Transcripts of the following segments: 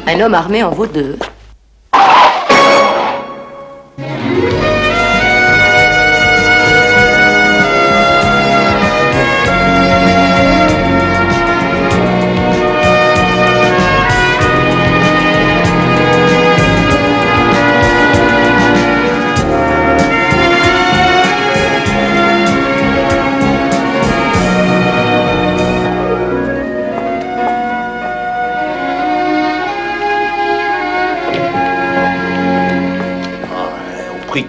Un homme armé en vaut deux.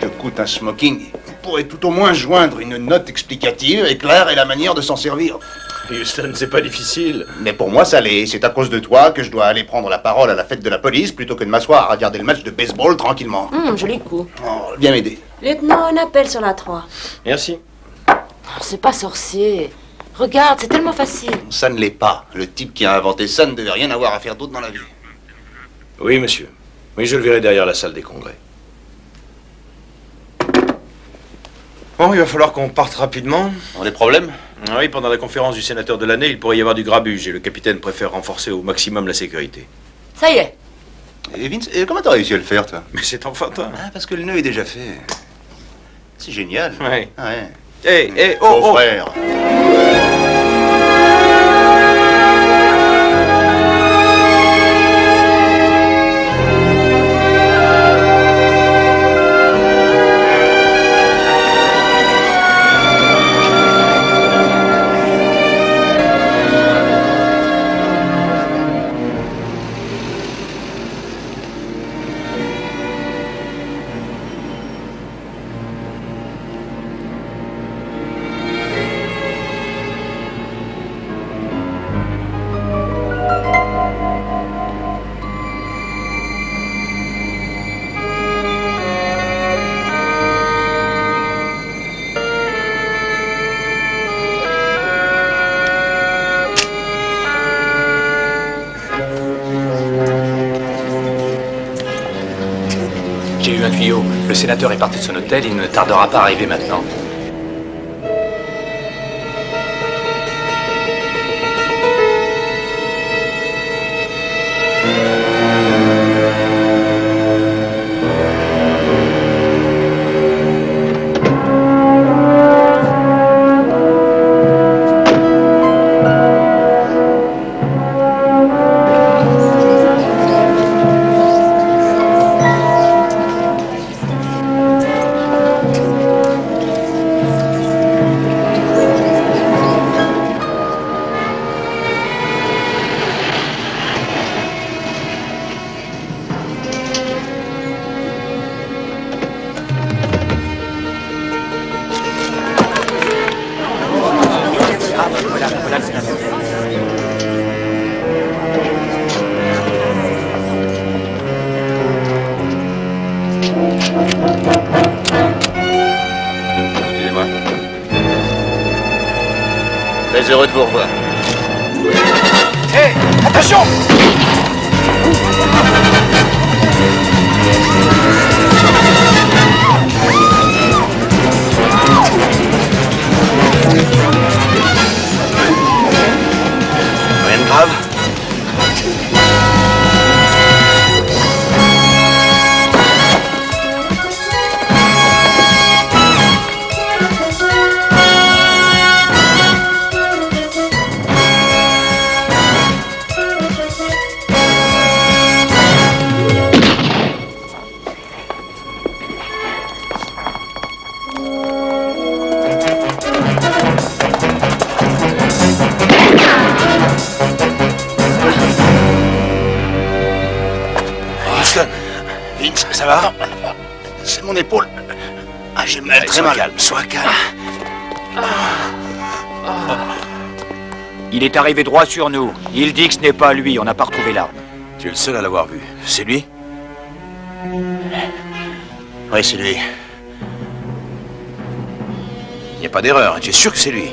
Que coûte un smoking, on pourrait tout au moins joindre une note explicative et claire et la manière de s'en servir. Houston, c'est pas difficile. Mais pour moi, ça l'est. C'est à cause de toi que je dois aller prendre la parole à la fête de la police plutôt que de m'asseoir à regarder le match de baseball tranquillement. Joli coup. Oh, viens m'aider. Lieutenant, un appel sur la 3. Merci. Oh, c'est pas sorcier. Regarde, c'est tellement facile. Ça ne l'est pas. Le type qui a inventé ça ne devait rien avoir à faire d'autre dans la vie. Oui, monsieur. Oui, je le verrai derrière la salle des congrès. Bon, il va falloir qu'on parte rapidement. Des problèmes? Oui, pendant la conférence du sénateur de l'année, il pourrait y avoir du grabuge et le capitaine préfère renforcer au maximum la sécurité. Ça y est. Et Vince, comment t'as réussi à le faire, toi? Mais c'est enfantin. Ah, parce que le nœud est déjà fait. C'est génial. Ouais. Ouais. Hé, Oh, frère. J'ai eu un tuyau. Le sénateur est parti de son hôtel, il ne tardera pas à arriver maintenant. Excusez-moi. Très heureux de vous revoir. Hé, attention! Rien de grave? Vince, ça va? C'est mon épaule. Ah, j'ai mal, très mal. Sois calme. Il est arrivé droit sur nous. Il dit que ce n'est pas lui, on n'a pas retrouvé l'arme. Tu es le seul à l'avoir vu. C'est lui? Oui, c'est lui. Il n'y a pas d'erreur, tu es sûr que c'est lui?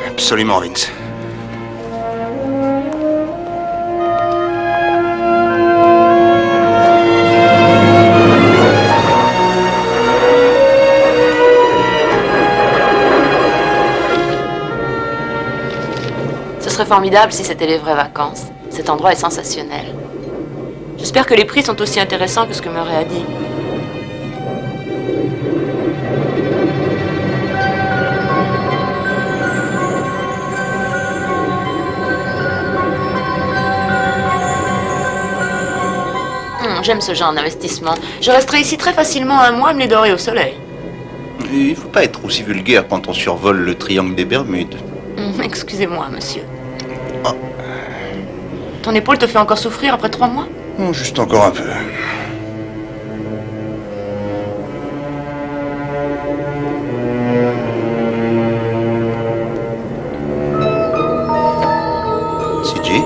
Absolument, Vince. Ce serait formidable si c'était les vraies vacances. Cet endroit est sensationnel. J'espère que les prix sont aussi intéressants que ce que Murray a dit. J'aime ce genre d'investissement. Je resterai ici très facilement un mois à me les dorer au soleil. Il faut pas être aussi vulgaire quand on survole le triangle des Bermudes. Excusez-moi, monsieur. Oh. Ton épaule te fait encore souffrir après 3 mois? Juste encore un peu. CJ?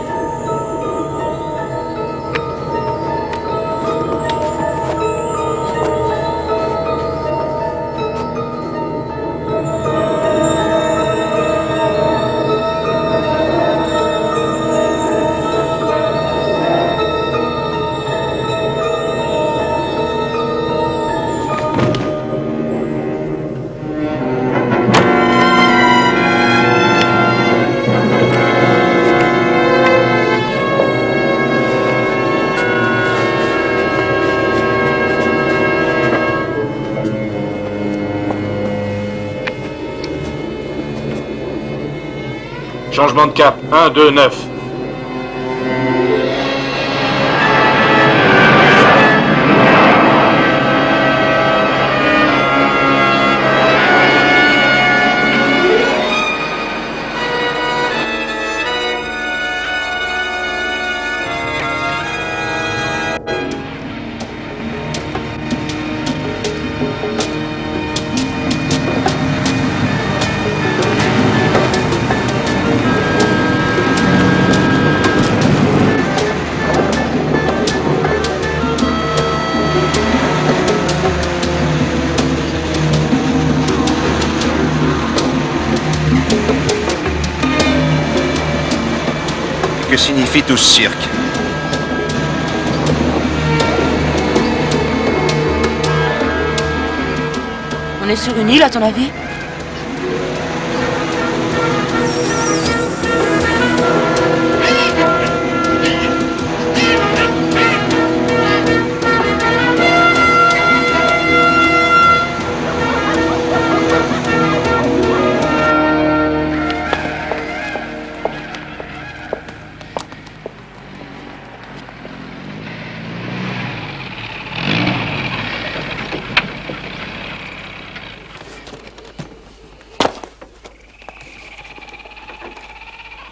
Changement de cap. 1, 2, 9. Que signifie tout ce cirque? On est sur une île, à ton avis?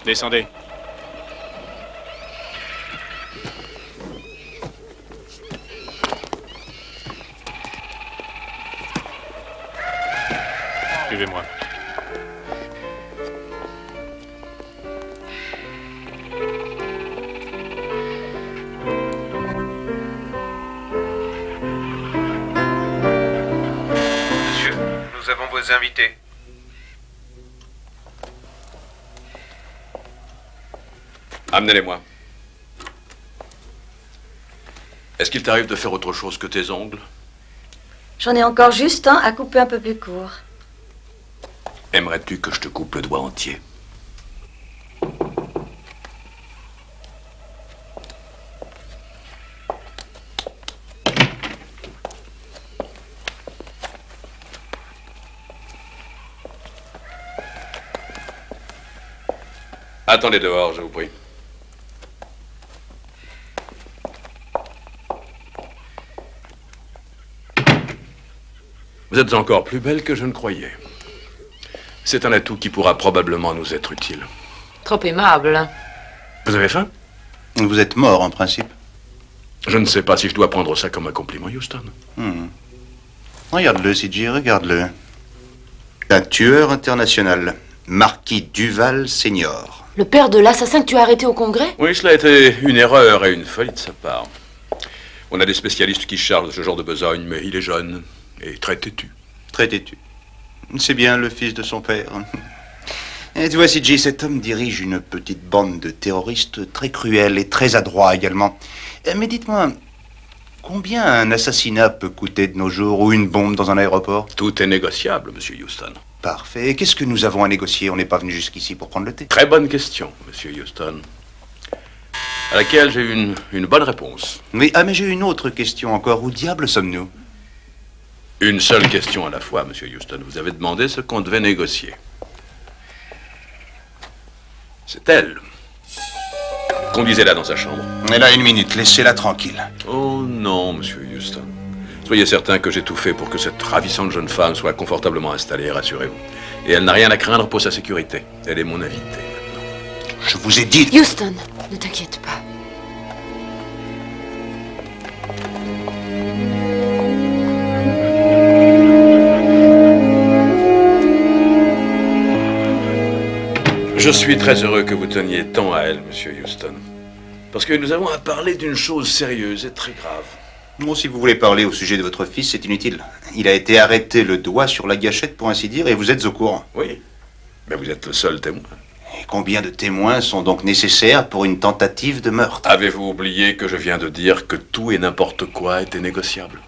Descendez. Suivez-moi. Monsieur, nous avons vos invités. Amenez-les-moi. Est-ce qu'il t'arrive de faire autre chose que tes ongles? J'en ai encore juste un à couper un peu plus court. Aimerais-tu que je te coupe le doigt entier? Attendez dehors, je vous prie. Vous êtes encore plus belle que je ne croyais. C'est un atout qui pourra probablement nous être utile. Trop aimable. Vous avez faim? Vous êtes mort, en principe. Je ne sais pas si je dois prendre ça comme un compliment, Houston. Regarde-le, CJ, regarde-le. Un tueur international. Marquis Duval Senior. Le père de l'assassin que tu as arrêté au Congrès? Oui, cela a été une erreur et une folie de sa part. On a des spécialistes qui se chargent de ce genre de besogne, mais il est jeune et très têtu. Très têtu. C'est bien le fils de son père. Et tu vois, CJ, cet homme dirige une petite bande de terroristes très cruels et très adroits également. Mais dites-moi, combien un assassinat peut coûter de nos jours ou une bombe dans un aéroport? Tout est négociable, monsieur Houston. Parfait. Et qu'est-ce que nous avons à négocier? On n'est pas venu jusqu'ici pour prendre le thé. Très bonne question, monsieur Houston. À laquelle j'ai une bonne réponse. Oui, ah mais j'ai une autre question encore. Où diable sommes-nous? Une seule question à la fois, monsieur Houston. Vous avez demandé ce qu'on devait négocier. C'est elle. Conduisez-la dans sa chambre. Elle a 1 minute, laissez-la tranquille. Oh non, monsieur Houston. Soyez certain que j'ai tout fait pour que cette ravissante jeune femme soit confortablement installée, rassurez-vous. Et elle n'a rien à craindre pour sa sécurité. Elle est mon invitée maintenant. Je vous ai dit... Houston, ne t'inquiète pas. Je suis très heureux que vous teniez tant à elle, monsieur Houston. Parce que nous avons à parler d'une chose sérieuse et très grave. Bon, si vous voulez parler au sujet de votre fils, c'est inutile. Il a été arrêté le doigt sur la gâchette, pour ainsi dire, et vous êtes au courant. Oui, mais vous êtes le seul témoin. Et combien de témoins sont donc nécessaires pour une tentative de meurtre? Avez-vous oublié que je viens de dire que tout et n'importe quoi était négociable?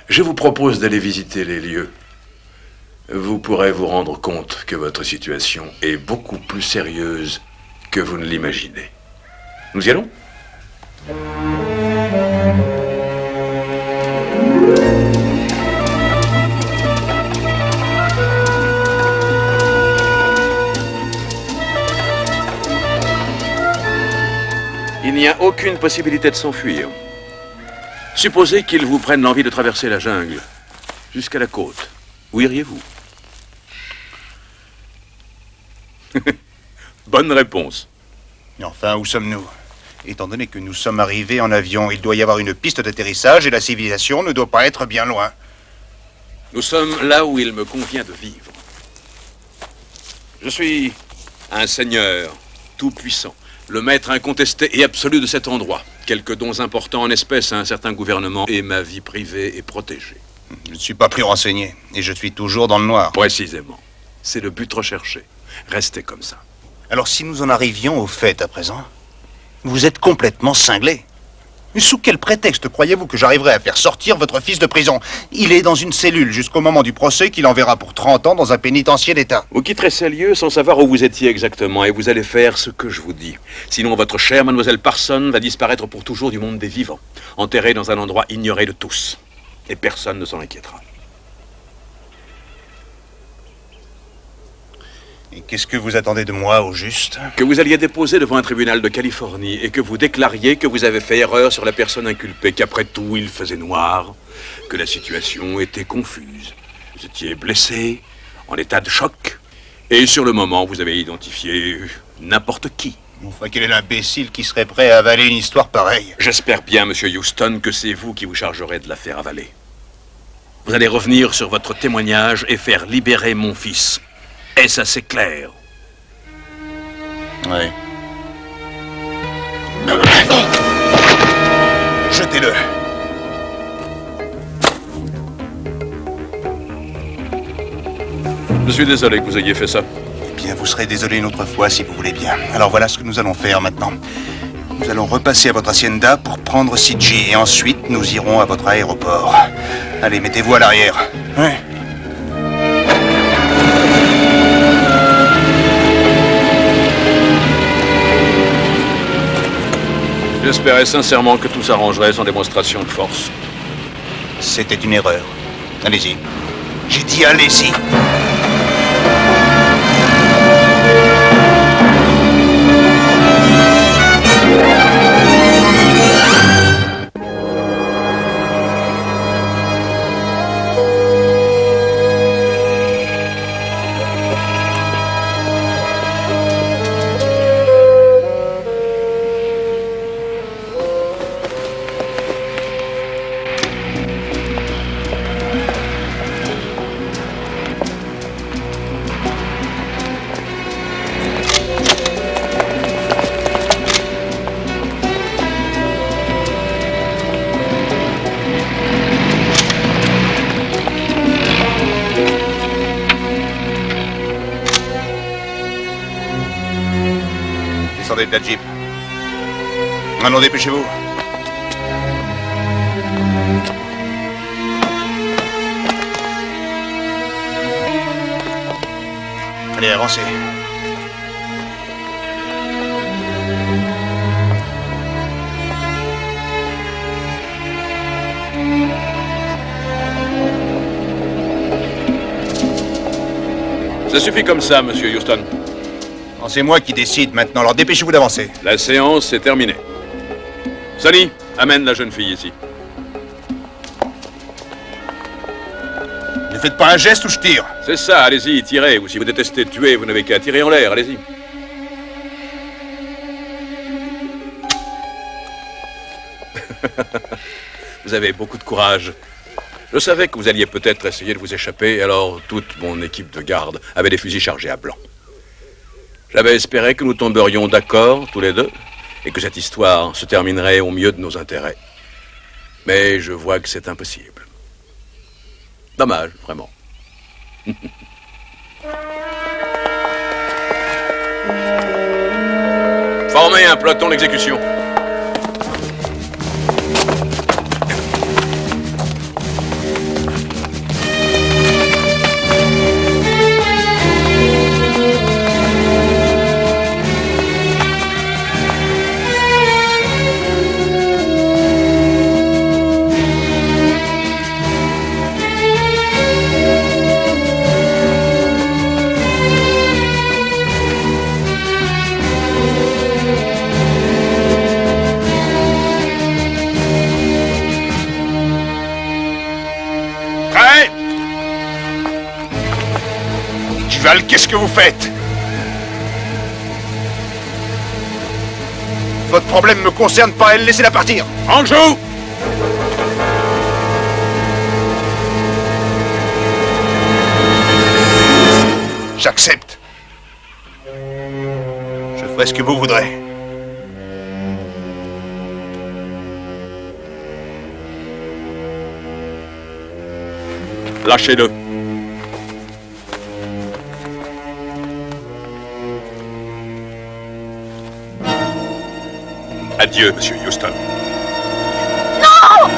Je vous propose d'aller visiter les lieux. Vous pourrez vous rendre compte que votre situation est beaucoup plus sérieuse que vous ne l'imaginez. Nous y allons? Il n'y a aucune possibilité de s'enfuir. Supposez qu'ils vous prennent l'envie de traverser la jungle jusqu'à la côte. Où iriez-vous? Bonne réponse. Mais enfin, où sommes-nous? Étant donné que nous sommes arrivés en avion, il doit y avoir une piste d'atterrissage et la civilisation ne doit pas être bien loin. Nous sommes là où il me convient de vivre. Je suis un seigneur tout-puissant, le maître incontesté et absolu de cet endroit. Quelques dons importants en espèces à un certain gouvernement et ma vie privée est protégée. Je ne suis pas plus renseigné et je suis toujours dans le noir. Précisément. C'est le but recherché. Restez comme ça. Alors si nous en arrivions au fait à présent, vous êtes complètement cinglé. Sous quel prétexte croyez-vous que j'arriverai à faire sortir votre fils de prison? Il est dans une cellule jusqu'au moment du procès qu'il enverra pour 30 ans dans un pénitencier d'État. Vous quitterez ces lieux sans savoir où vous étiez exactement et vous allez faire ce que je vous dis. Sinon, votre chère mademoiselle Parson va disparaître pour toujours du monde des vivants, enterrée dans un endroit ignoré de tous. Et personne ne s'en inquiétera. Et qu'est-ce que vous attendez de moi, au juste? Que vous alliez déposer devant un tribunal de Californie et que vous déclariez que vous avez fait erreur sur la personne inculpée, qu'après tout, il faisait noir, que la situation était confuse. Vous étiez blessé, en état de choc, et sur le moment, vous avez identifié n'importe qui. Enfin, quel est l'imbécile qui serait prêt à avaler une histoire pareille? J'espère bien, monsieur Houston, que c'est vous qui vous chargerez de la faire avaler. Vous allez revenir sur votre témoignage et faire libérer mon fils. Est-ce assez clair? Oui. Jetez-le. Je suis désolé que vous ayez fait ça. Eh bien, vous serez désolé une autre fois si vous voulez bien. Alors voilà ce que nous allons faire maintenant. Nous allons repasser à votre hacienda pour prendre CG et ensuite nous irons à votre aéroport. Allez, mettez-vous à l'arrière. Oui. J'espérais sincèrement que tout s'arrangerait sans démonstration de force. C'était une erreur. Allez-y. J'ai dit allez-y. Descendez de la Jeep. Allons, dépêchez-vous. Allez, avancez. Ça suffit comme ça, monsieur Houston. Oh, c'est moi qui décide maintenant, alors dépêchez-vous d'avancer. La séance est terminée. Sonny, amène la jeune fille ici. Ne faites pas un geste ou je tire. C'est ça, allez-y, tirez. Ou si vous détestez tuer, vous n'avez qu'à tirer en l'air, allez-y. Vous avez beaucoup de courage. Je savais que vous alliez peut-être essayer de vous échapper, alors toute mon équipe de garde avait des fusils chargés à blanc. J'avais espéré que nous tomberions d'accord, tous les deux, et que cette histoire se terminerait au mieux de nos intérêts. Mais je vois que c'est impossible. Dommage, vraiment. Formez un peloton d'exécution. Qu'est-ce que vous faites? Votre problème me concerne pas, elle, laissez-la partir. En joue! J'accepte. Je ferai ce que vous voudrez. Lâchez-le. Adieu, monsieur Houston. Non!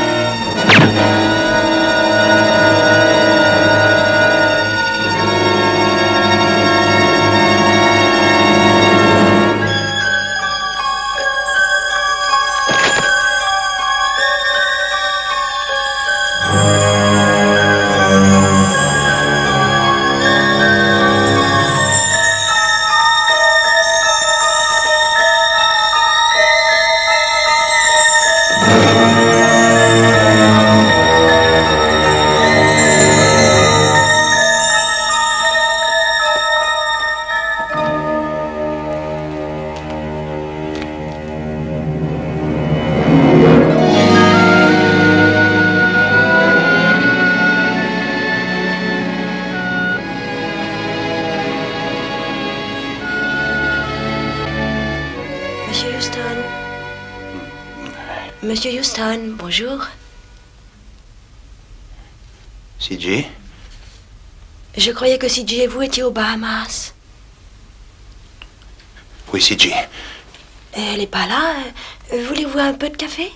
Monsieur Houston, bonjour. CJ? Je croyais que CJ et vous étiez aux Bahamas. Oui, CJ. Elle n'est pas là. Voulez-vous un peu de café?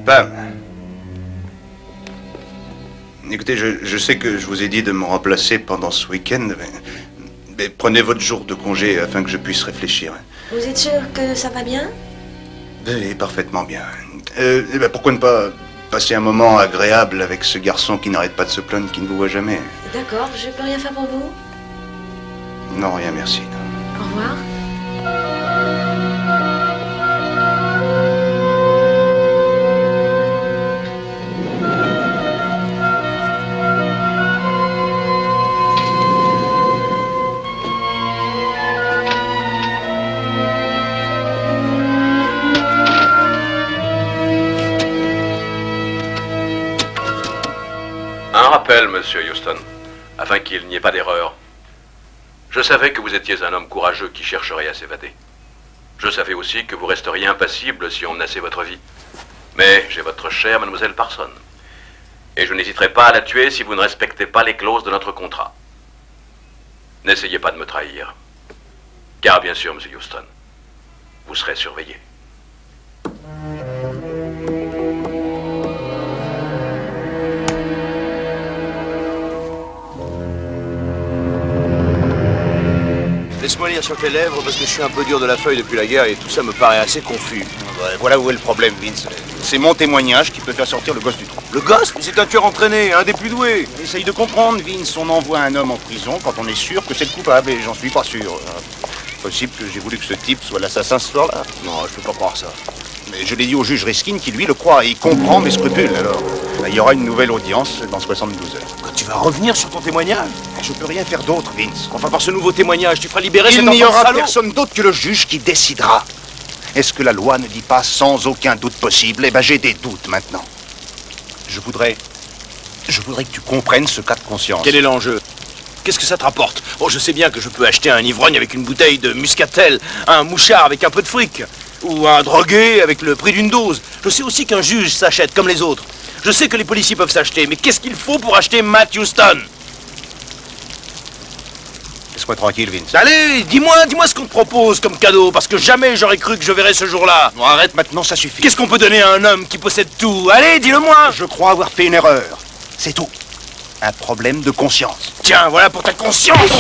Pam. Écoutez, je sais que je vous ai dit de me remplacer pendant ce week-end, mais prenez votre jour de congé afin que je puisse réfléchir. Vous êtes sûr que ça va bien? Oui, parfaitement bien. Pourquoi ne pas passer un moment agréable avec ce garçon qui n'arrête pas de se plaindre, qui ne vous voit jamais? D'accord, je peux rien faire pour vous? Non, rien, merci. Au revoir. Un rappel, monsieur Houston, afin qu'il n'y ait pas d'erreur. Je savais que vous étiez un homme courageux qui chercherait à s'évader. Je savais aussi que vous resteriez impassible si on menaçait votre vie. Mais j'ai votre chère mademoiselle Parson. Et je n'hésiterai pas à la tuer si vous ne respectez pas les clauses de notre contrat. N'essayez pas de me trahir. Car bien sûr, monsieur Houston, vous serez surveillé. laisse-moi lire sur tes lèvres parce que je suis un peu dur de la feuille depuis la guerre et tout ça me paraît assez confus. Ouais, voilà où est le problème, Vince. C'est mon témoignage qui peut faire sortir le gosse du trou. Le gosse? Mais c'est un tueur entraîné, un des plus doués. Essaye de comprendre, Vince. On envoie un homme en prison quand on est sûr que c'est le coupable, et j'en suis pas sûr. Possible que j'ai voulu que ce type soit l'assassin ce soir-là. Non, je peux pas croire ça. Mais je l'ai dit au juge Riskin qui, lui, le croit, et il comprend mes scrupules, alors. Il y aura une nouvelle audience dans 72 heures. Quand tu vas revenir sur ton témoignage? Je peux rien faire d'autre, Vince. Enfin, par ce nouveau témoignage, tu feras libérer cet Il n'y enfant aura salaud. personne d'autre que le juge qui décidera. Est-ce que la loi ne dit pas sans aucun doute possible? Eh ben, j'ai des doutes maintenant. Je voudrais que tu comprennes ce cas de conscience. Quel est l'enjeu? Qu'est-ce que ça te rapporte? Bon, je sais bien que je peux acheter un ivrogne avec une bouteille de muscatel, un mouchard avec un peu de fric, ou un drogué avec le prix d'une dose. Je sais aussi qu'un juge s'achète comme les autres. Je sais que les policiers peuvent s'acheter, mais qu'est-ce qu'il faut pour acheter Matt Houston? Laisse-moi tranquille, Vince. Allez, dis-moi ce qu'on te propose comme cadeau, parce que jamais j'aurais cru que je verrais ce jour-là. Bon, arrête maintenant, ça suffit. Qu'est-ce qu'on peut donner à un homme qui possède tout? Allez, dis-le-moi. Je crois avoir fait une erreur. C'est tout. Un problème de conscience. Tiens, voilà pour ta conscience.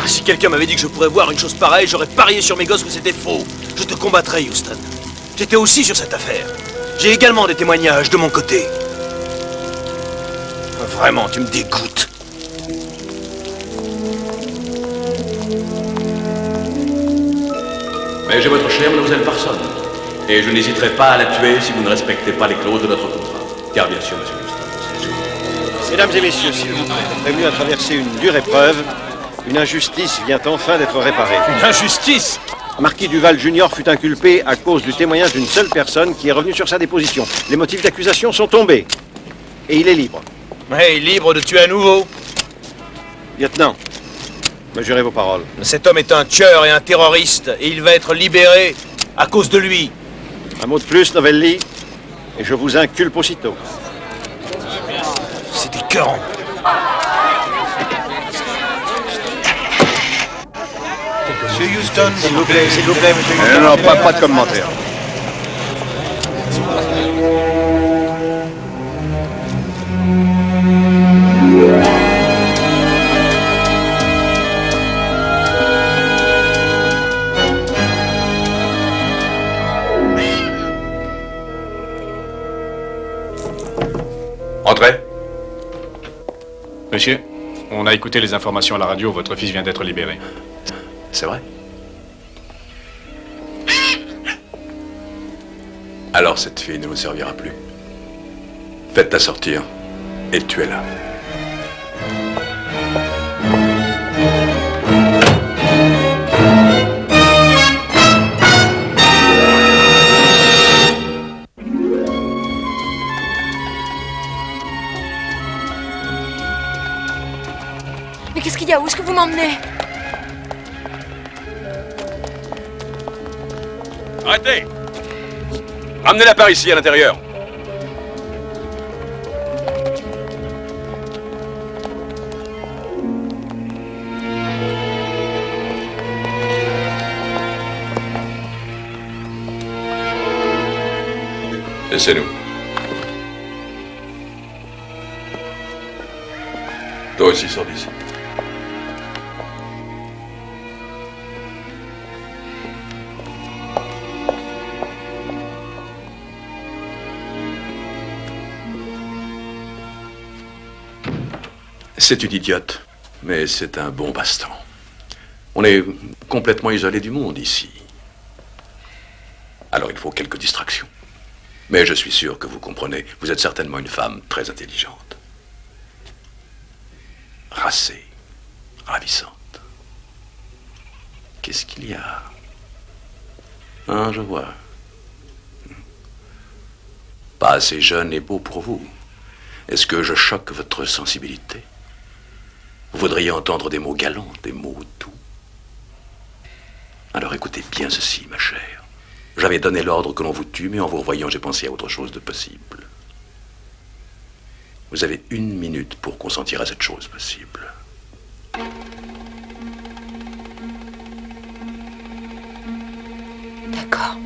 Si quelqu'un m'avait dit que je pourrais voir une chose pareille, j'aurais parié sur mes gosses que c'était faux. Je te combattrai, Houston. J'étais aussi sur cette affaire. J'ai également des témoignages de mon côté. Vraiment, tu me dégoûtes. Mais j'ai votre chère mademoiselle Parson. Et je n'hésiterai pas à la tuer si vous ne respectez pas les clauses de notre contrat. Car bien sûr, monsieur Houston. Mesdames et messieurs, s'il vous plaît, prévenu à traverser une dure épreuve, une injustice vient enfin d'être réparée. Une injustice? Marquis Duval Junior fut inculpé à cause du témoignage d'une seule personne qui est revenue sur sa déposition. Les motifs d'accusation sont tombés. Et il est libre. Oui, libre de tuer à nouveau. Lieutenant, me jurez vos paroles. Cet homme est un tueur et un terroriste, et il va être libéré à cause de lui. Un mot de plus, Novelli, et je vous inculpe aussitôt. C'est écœurant. Monsieur Houston, S'il vous plaît, monsieur Houston. non, pas de commentaire. Entrez. Monsieur, on a écouté les informations à la radio, votre fils vient d'être libéré. C'est vrai? Alors cette fille ne vous servira plus. Faites-la sortir et tuez-la. Mais qu'est-ce qu'il y a? Où est-ce que vous m'emmenez? Arrêtez! Ramenez-la par ici, à l'intérieur. Laissez-nous. Toi aussi, sors d'ici. C'est une idiote, mais c'est un bon baston. On est complètement isolé du monde ici. Alors il faut quelques distractions. Mais je suis sûr que vous comprenez, vous êtes certainement une femme très intelligente. Racée, ravissante. Qu'est-ce qu'il y a? Ah, je vois. Pas assez jeune et beau pour vous. Est-ce que je choque votre sensibilité? Vous voudriez entendre des mots galants, des mots doux. Alors écoutez bien ceci, ma chère. J'avais donné l'ordre que l'on vous tue, mais en vous revoyant, j'ai pensé à autre chose de possible. Vous avez 1 minute pour consentir à cette chose possible. D'accord.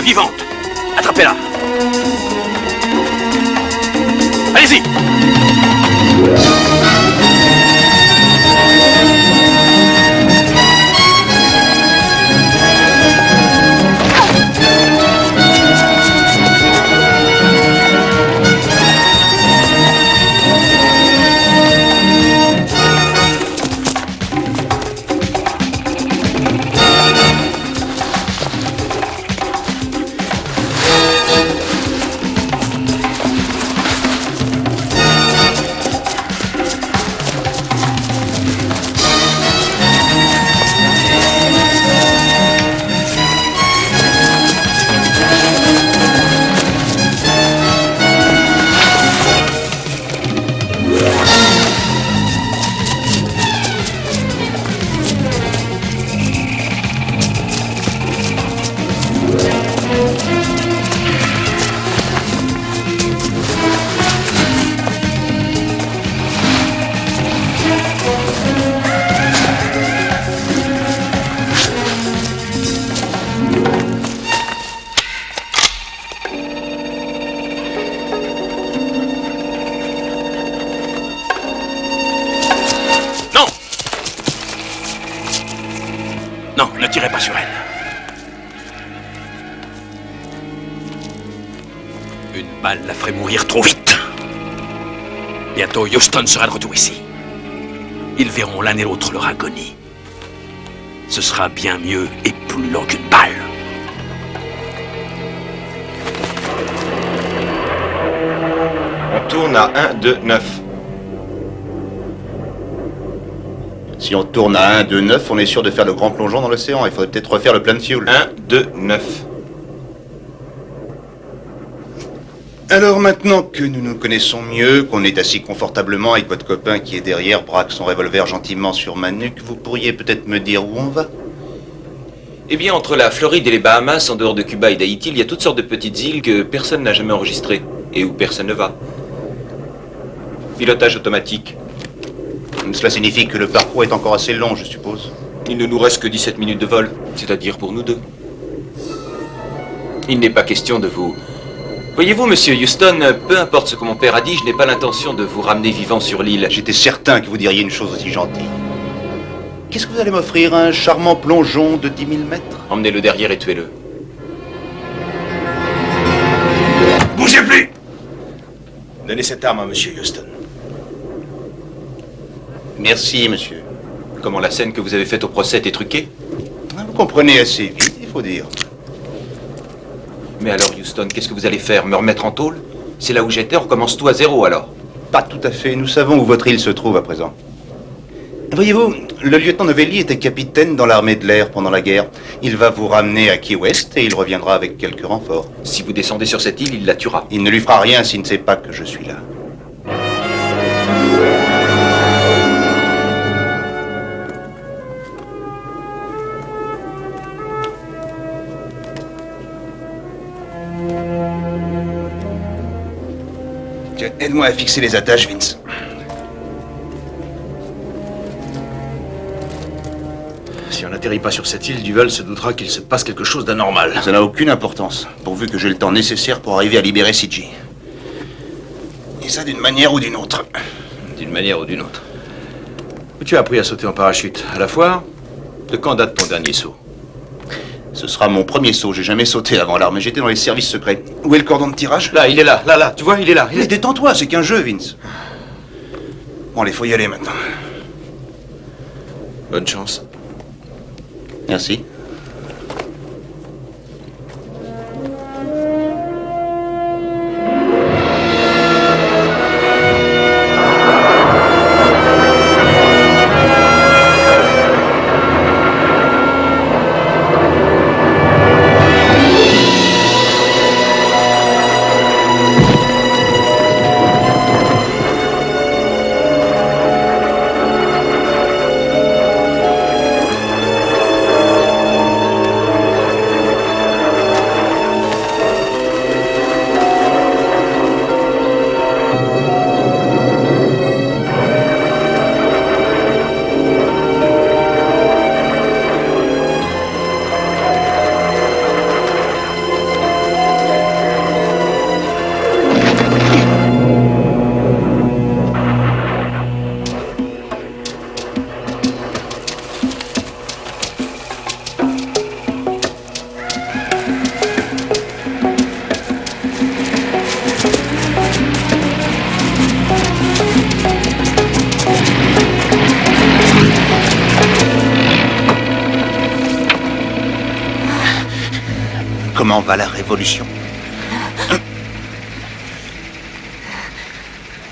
vivante. Attrapez-la. Allez-y. Non, ne tirez pas sur elle. Une balle la ferait mourir trop vite. Bientôt, Houston sera de retour ici. Ils verront l'un et l'autre leur agonie. Ce sera bien mieux et plus lent qu'une balle. On tourne à 1, 2, 9. Si on tourne à 1, 2, 9, on est sûr de faire le grand plongeon dans l'océan. Il faudrait peut-être refaire le plein de fuel. 1, 2, 9. Alors maintenant que nous nous connaissons mieux, qu'on est assis confortablement et que votre copain qui est derrière braque son revolver gentiment sur ma nuque, vous pourriez peut-être me dire où on va? Eh bien, entre la Floride et les Bahamas, en dehors de Cuba et d'Haïti, il y a toutes sortes de petites îles que personne n'a jamais enregistrées et où personne ne va. Pilotage automatique. Cela signifie que le parcours est encore assez long, je suppose. Il ne nous reste que 17 minutes de vol, c'est-à-dire pour nous deux. Il n'est pas question de vous... Voyez-vous, monsieur Houston, peu importe ce que mon père a dit, je n'ai pas l'intention de vous ramener vivant sur l'île. J'étais certain que vous diriez une chose aussi gentille. Qu'est-ce que vous allez m'offrir? Un charmant plongeon de 10 000 mètres? Emmenez-le derrière et tuez-le. Bougez plus! Donnez cette arme à monsieur Houston. Merci, monsieur. Comment la scène que vous avez faite au procès était truquée? Vous comprenez assez vite, il faut dire. Mais alors, Houston, qu'est-ce que vous allez faire? Me remettre en tôle? C'est là où j'étais, on recommence tout à zéro, alors? Pas tout à fait. Nous savons où votre île se trouve à présent. Voyez-vous, le lieutenant Novelli était capitaine dans l'armée de l'air pendant la guerre. Il va vous ramener à Key West et il reviendra avec quelques renforts. Si vous descendez sur cette île, il la tuera. Il ne lui fera rien s'il ne sait pas que je suis là. Tiens, aide-moi à fixer les attaches, Vince. Si on n'atterrit pas sur cette île, Duval se doutera qu'il se passe quelque chose d'anormal. Ça n'a aucune importance, pourvu que j'ai le temps nécessaire pour arriver à libérer CG. Et ça d'une manière ou d'une autre. D'une manière ou d'une autre. Tu as appris à sauter en parachute à la foire? De quand date ton dernier saut? Ce sera mon premier saut. J'ai jamais sauté avant l'armée. J'étais dans les services secrets. Où est le cordon de tirage? Là, il est là, là, tu vois, il est là. Mais détends-toi, c'est qu'un jeu, Vince. Bon, allez, faut y aller maintenant. Bonne chance. Merci. comment va la révolution?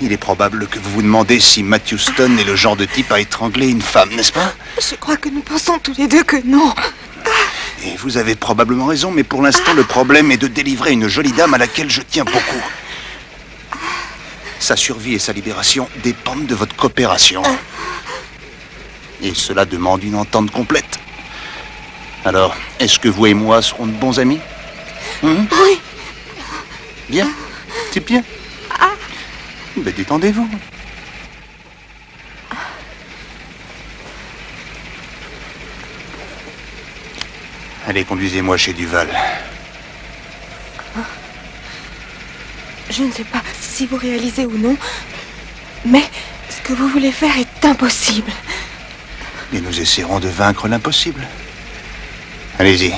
Il est probable que vous vous demandez si Matthew Stone est le genre de type à étrangler une femme, n'est-ce pas? Je crois que nous pensons tous les deux que non. Et vous avez probablement raison, mais pour l'instant, le problème est de délivrer une jolie dame à laquelle je tiens beaucoup. Sa survie et sa libération dépendent de votre coopération. Et cela demande une entente complète. Alors, est-ce que vous et moi serons de bons amis? Oui. Bien, c'est bien. Ben, détendez-vous. Allez, conduisez-moi chez Duval. Je ne sais pas si vous réalisez ou non, mais ce que vous voulez faire est impossible. Et nous essaierons de vaincre l'impossible. Allez-y.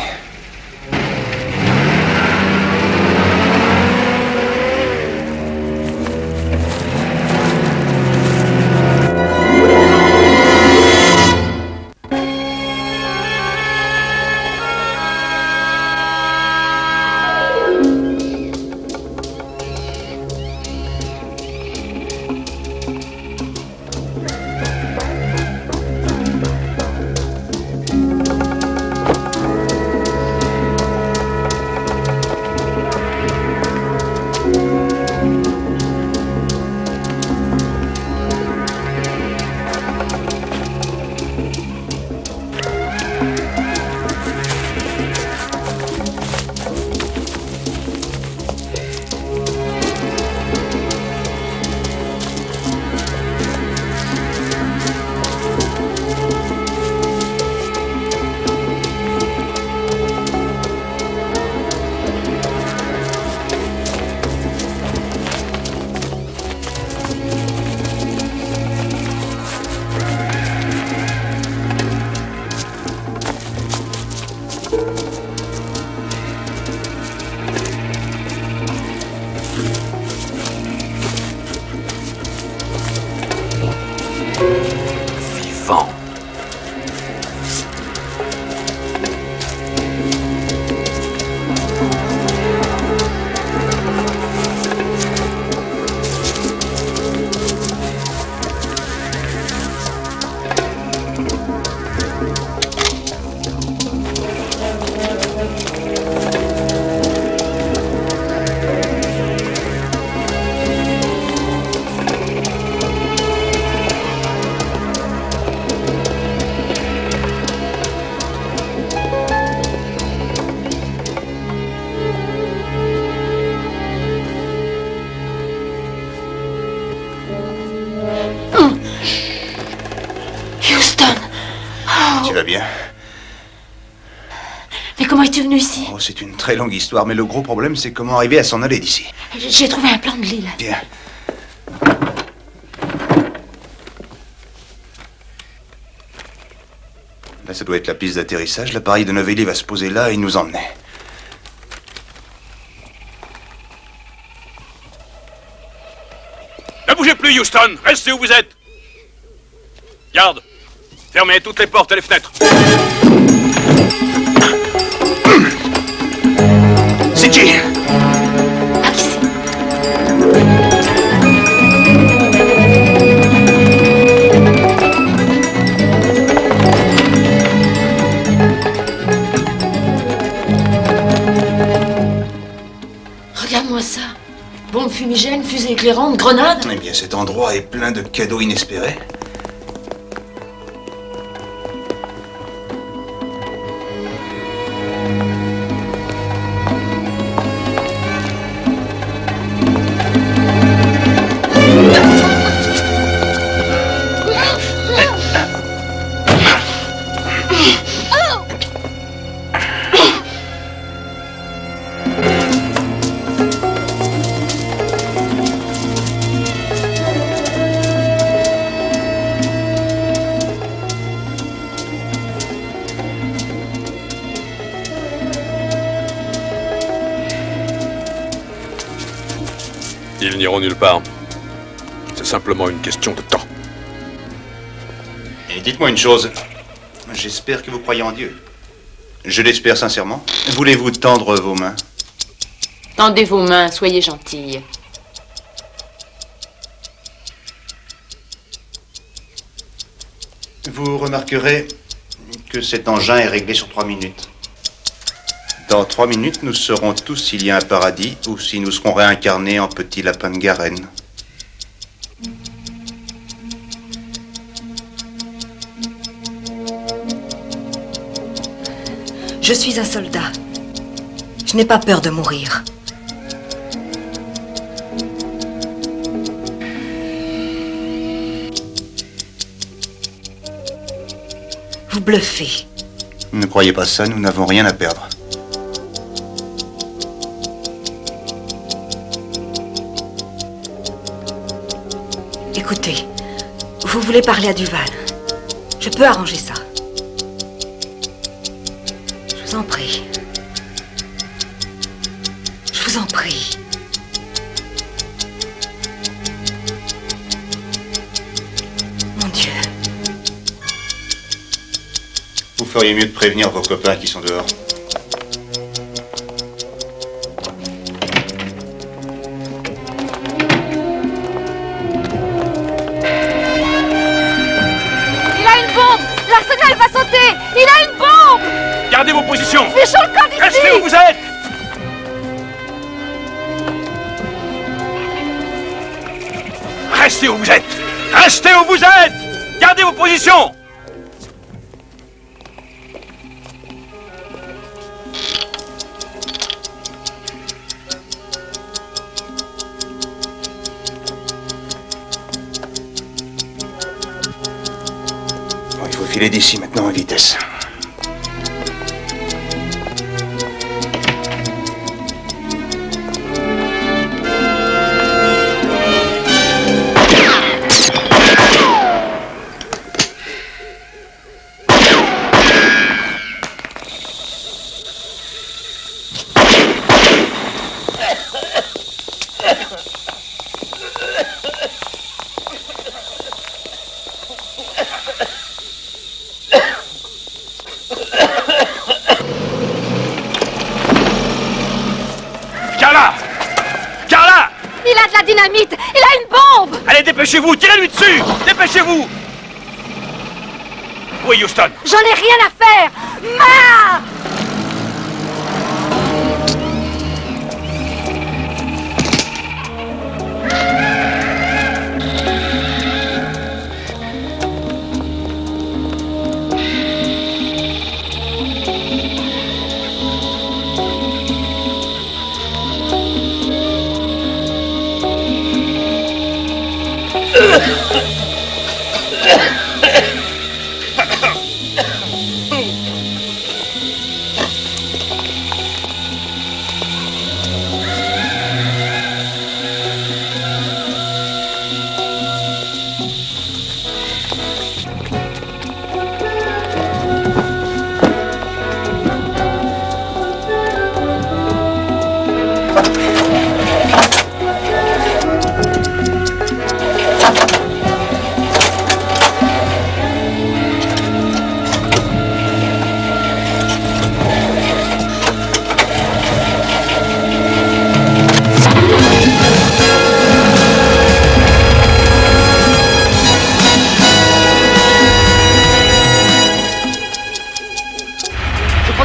Tu vas bien? Mais comment es-tu venu ici? Oh, c'est une très longue histoire, mais le gros problème, c'est comment arriver à s'en aller d'ici. J'ai trouvé un plan de l'île. Bien. Là, ça doit être la piste d'atterrissage. L'appareil de Novelli va se poser là et nous emmener. Ne bougez plus, Houston. Restez où vous êtes. Garde. Fermez toutes les portes et les fenêtres. C'est G. Regarde-moi ça. Bombe fumigène, fusée éclairante, grenade. Eh bien, cet endroit est plein de cadeaux inespérés. Ils n'iront nulle part. C'est simplement une question de temps. Et dites-moi une chose. J'espère que vous croyez en Dieu. Je l'espère sincèrement. Voulez-vous tendre vos mains? Tendez vos mains, soyez gentille. Vous remarquerez que cet engin est réglé sur 3 minutes. Dans 3 minutes, nous saurons tous s'il y a un paradis ou si nous serons réincarnés en petits lapins de Garenne. Je suis un soldat. Je n'ai pas peur de mourir. Vous bluffez. Ne croyez pas ça, nous n'avons rien à perdre. Écoutez, vous voulez parler à Duval. Je peux arranger ça. Je vous en prie. Je vous en prie. Mon Dieu. Vous feriez mieux de prévenir vos copains qui sont dehors. L'arsenal va sauter! Il a une bombe! Gardez vos positions! Fichons le camp d'ici! Restez où vous êtes! Restez où vous êtes! Restez où vous êtes! Gardez vos positions! Il faut filer d'ici maintenant en vitesse. Dynamite! Il a une bombe! Allez, dépêchez-vous! Tirez-lui dessus! Dépêchez-vous! Où est Houston? J'en ai rien à faire! Ma!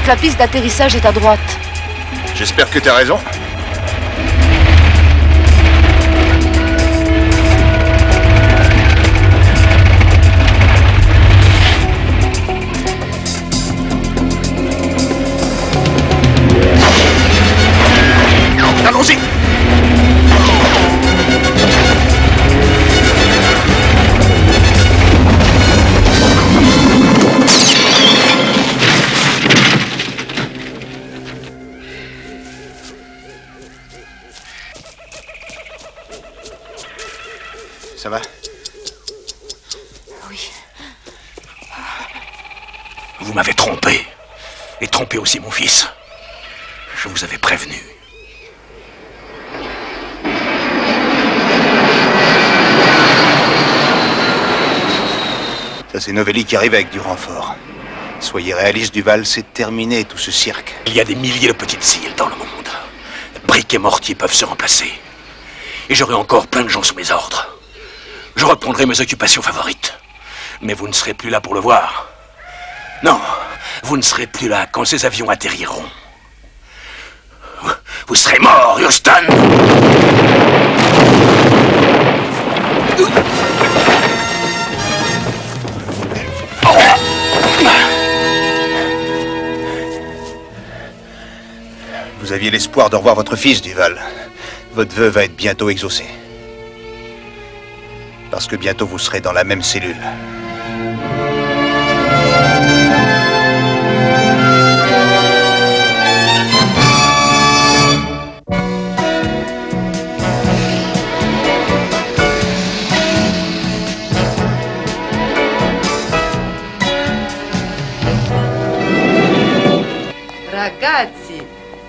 La piste d'atterrissage est à droite. J'espère que t'as raison. Allons-y! Ça va? Oui. Vous m'avez trompé. Et trompé aussi mon fils. Je vous avais prévenu. Ça, c'est Novelli qui arrive avec du renfort. Soyez réaliste, Duval, c'est terminé tout ce cirque. Il y a des milliers de petites îles dans le monde. Briques et mortier peuvent se remplacer. Et j'aurai encore plein de gens sous mes ordres. Je reprendrai mes occupations favorites. Mais vous ne serez plus là pour le voir. Non, vous ne serez plus là quand ces avions atterriront. Vous serez mort, Houston! Vous aviez l'espoir de revoir votre fils, Duval. Votre vœu va être bientôt exaucé. Parce que bientôt vous serez dans la même cellule.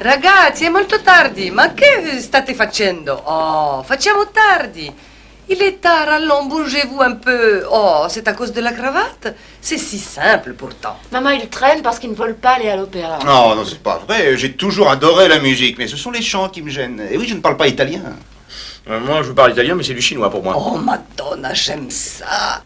Ragazzi, è molto tardi. Ma che state facendo? Oh, facciamo tardi. Il est tard, allons, bougez-vous un peu. Oh, c'est à cause de la cravate? C'est si simple pourtant. Maman, il traîne parce qu'il ne veut pas aller à l'opéra. Non, non, c'est pas vrai. J'ai toujours adoré la musique, mais ce sont les chants qui me gênent. Et oui, je ne parle pas italien. Moi, je parle italien, mais c'est du chinois pour moi. Oh, Madonna, j'aime ça.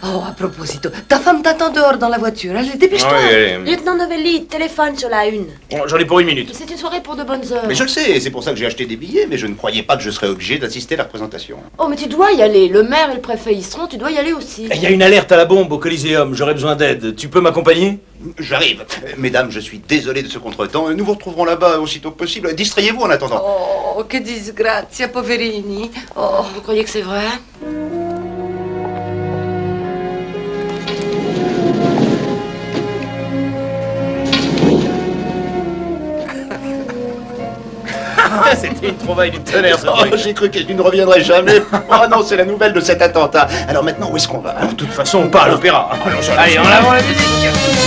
Oh, à proposito, ta femme t'attend dehors dans la voiture. Allez, dépêche-toi. Oui, Lieutenant Novelli, téléphone sur la une. J'en ai pour 1 minute. C'est une soirée pour de bonnes heures. Mais je le sais, c'est pour ça que j'ai acheté des billets, mais je ne croyais pas que je serais obligé d'assister à la représentation. Oh, mais tu dois y aller. Le maire et le préfet y seront, tu dois y aller aussi. Il y a une alerte à la bombe au Coliseum, j'aurais besoin d'aide. Tu peux m'accompagner? J'arrive. Mesdames, je suis désolé de ce contretemps. Nous vous retrouverons là-bas aussitôt que possible. Distrayez-vous en attendant. Oh, che disgrazia, poverini. Oh, vous croyez que c'est vrai? C'était une trouvaille du tonnerre, ce Oh, truc. j'ai cru qu'elle ne reviendrait jamais. Oh non, c'est la nouvelle de cet attentat. Alors maintenant, où est-ce qu'on va? De toute façon, pas à l'opéra. Allez, en avant la musique.